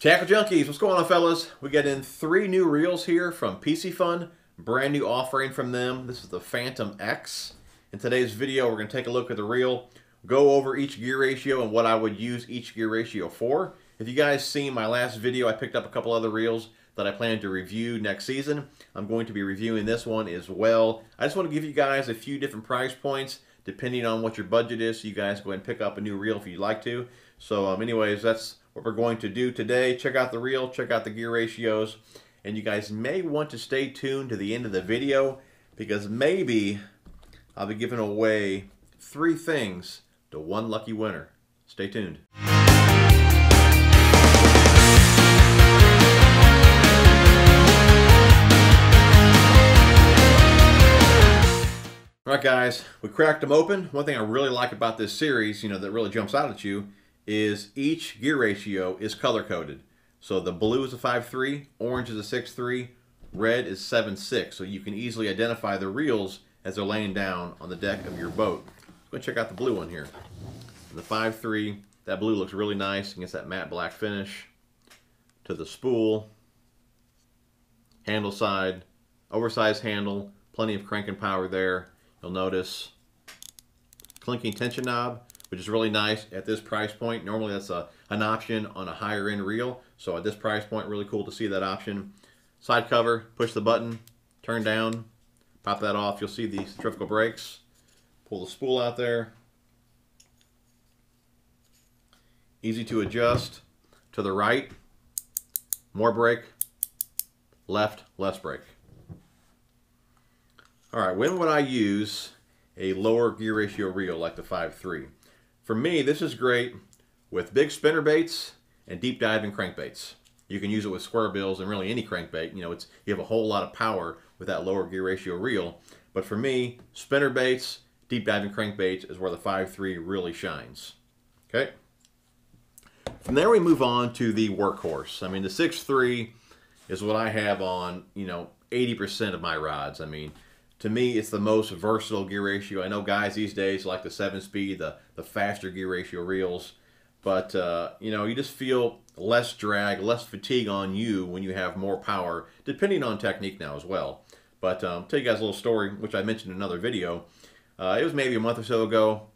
Tackle Junkies, what's going on, fellas? We got in 3 new reels here from PC Fun. Brand new offering from them. This is the Phantom X. In today's video, we're going to take a look at the reel, go over each gear ratio and what I would use each gear ratio for. If you guys seen my last video, I picked up a couple other reels that I plan to review next season. I'm going to be reviewing this one as well. I just want to give you guys a few different price points depending on what your budget is, so you guys go ahead and pick up a new reel if you'd like to. So anyways, that's what we're going to do today. Check out the reel, check out the gear ratios, and you guys may want to stay tuned to the end of the video because maybe I'll be giving away 3 things to 1 lucky winner. Stay tuned. Alright guys, we cracked them open. One thing I really like about this series, that really jumps out at you, is each gear ratio is color coded. So the blue is a 5.3, orange is a 6.3, red is 7.6. So you can easily identify the reels as they're laying down on the deck of your boat. Let's go check out the blue one here. The 5.3, that blue looks really nice against that matte black finish. To the spool, handle side, oversized handle, plenty of cranking power there. You'll notice clinking tension knob, which is really nice at this price point. Normally that's an option on a higher end reel. So at this price point, really cool to see that option. Side cover, push the button, turn down, pop that off. You'll see the centrifugal brakes. Pull the spool out there. Easy to adjust. To the right, more brake. Left, less brake. All right, when would I use a lower gear ratio reel like the 5.3? For me, this is great with big spinner baits and deep diving crankbaits. You can use it with square bills and really any crankbait. You have a whole lot of power with that lower gear ratio reel. But for me, spinner baits, deep diving crankbaits is where the 5.3 really shines. Okay. From there, we move on to the workhorse. I mean, the 6.3 is what I have on 80% of my rods. I mean, to me, it's the most versatile gear ratio. I know guys these days like the 7-speed, the faster gear ratio reels, but you just feel less drag, less fatigue on you when you have more power, depending on technique now as well. But I'll tell you guys a little story, which I mentioned in another video. It was maybe a month or so ago.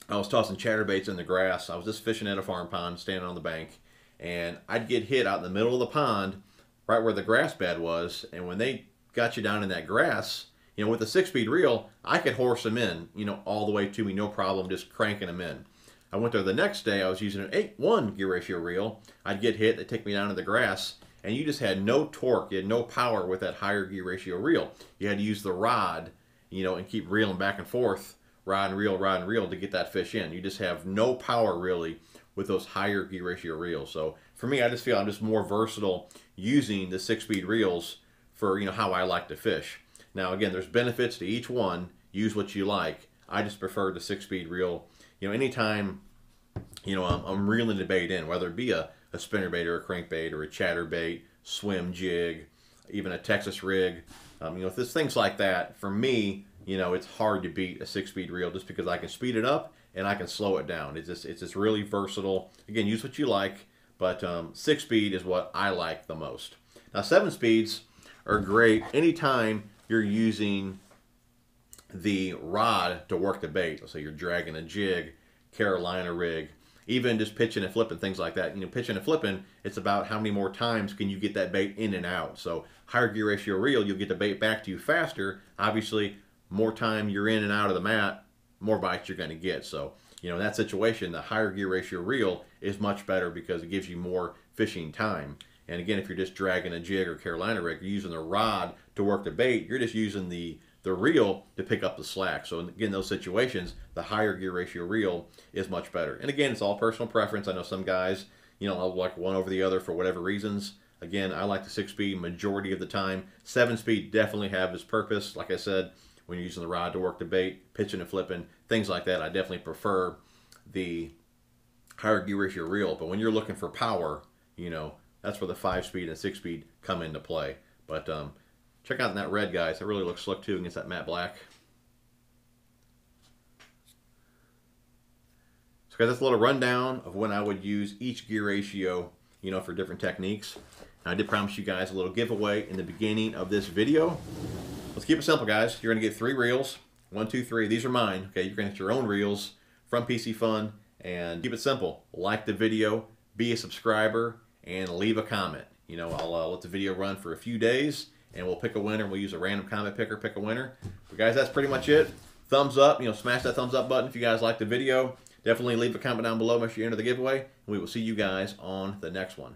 I was tossing chatterbaits in the grass. I was just fishing at a farm pond, standing on the bank, and I'd get hit out in the middle of the pond, right where the grass bed was, and when they got you down in that grass, with a 6-speed reel, I could horse them in, all the way to me, no problem, just cranking them in. I went there the next day, I was using an 8.1 gear ratio reel. I'd get hit, they'd take me down to the grass, and you just had no torque, you had no power with that higher gear ratio reel. You had to use the rod, and keep reeling back and forth, rod and reel to get that fish in. You just have no power really with those higher gear ratio reels. So for me, I just feel I'm just more versatile using the 6-speed reels for, how I like to fish. Now, again, there's benefits to each one. Use what you like. I just prefer the 6-speed reel. Anytime, I'm reeling the bait in, whether it be a spinnerbait or a crankbait or a chatterbait, swim jig, even a Texas rig. If there's things like that, for me, it's hard to beat a 6-speed reel just because I can speed it up and I can slow it down. It's just really versatile. Again, use what you like, but 6-speed is what I like the most. Now, 7-speeds are great anytime you're using the rod to work the bait. So you're dragging a jig, Carolina rig, even just pitching and flipping, things like that. Pitching and flipping, it's about how many more times can you get that bait in and out. So higher gear ratio reel, you'll get the bait back to you faster. Obviously, more time you're in and out of the mat, more bites you're going to get. So, in that situation, the higher gear ratio reel is much better because it gives you more fishing time. And again, if you're just dragging a jig or Carolina rig, you're using the rod to work the bait, you're just using the reel to pick up the slack. So again, in those situations, the higher gear ratio reel is much better. And again, it's all personal preference. I know some guys, like one over the other for whatever reasons. Again, I like the 6-speed majority of the time. 7-speed definitely have its purpose. Like I said, when you're using the rod to work the bait, pitching and flipping, things like that, I definitely prefer the higher gear ratio reel. But when you're looking for power, that's where the 5-speed and 6-speed come into play. But check out that red, guys. It really looks slick too against that matte black. So guys, that's a little rundown of when I would use each gear ratio you know, for different techniques. I did promise you guys a little giveaway in the beginning of this video. Let's keep it simple, guys. You're going to get 3 reels. 1, 2, 3. These are mine. Okay, you're going to get your own reels from PC Fun. And keep it simple. Like the video, be a subscriber, and leave a comment. You know, I'll let the video run for a few days, and we'll pick a winner. We'll use a random comment picker, pick a winner. But guys, that's pretty much it. Thumbs up. You know, smash that thumbs up button if you guys like the video. Definitely leave a comment down below. Make sure you enter the giveaway. And we will see you guys on the next one.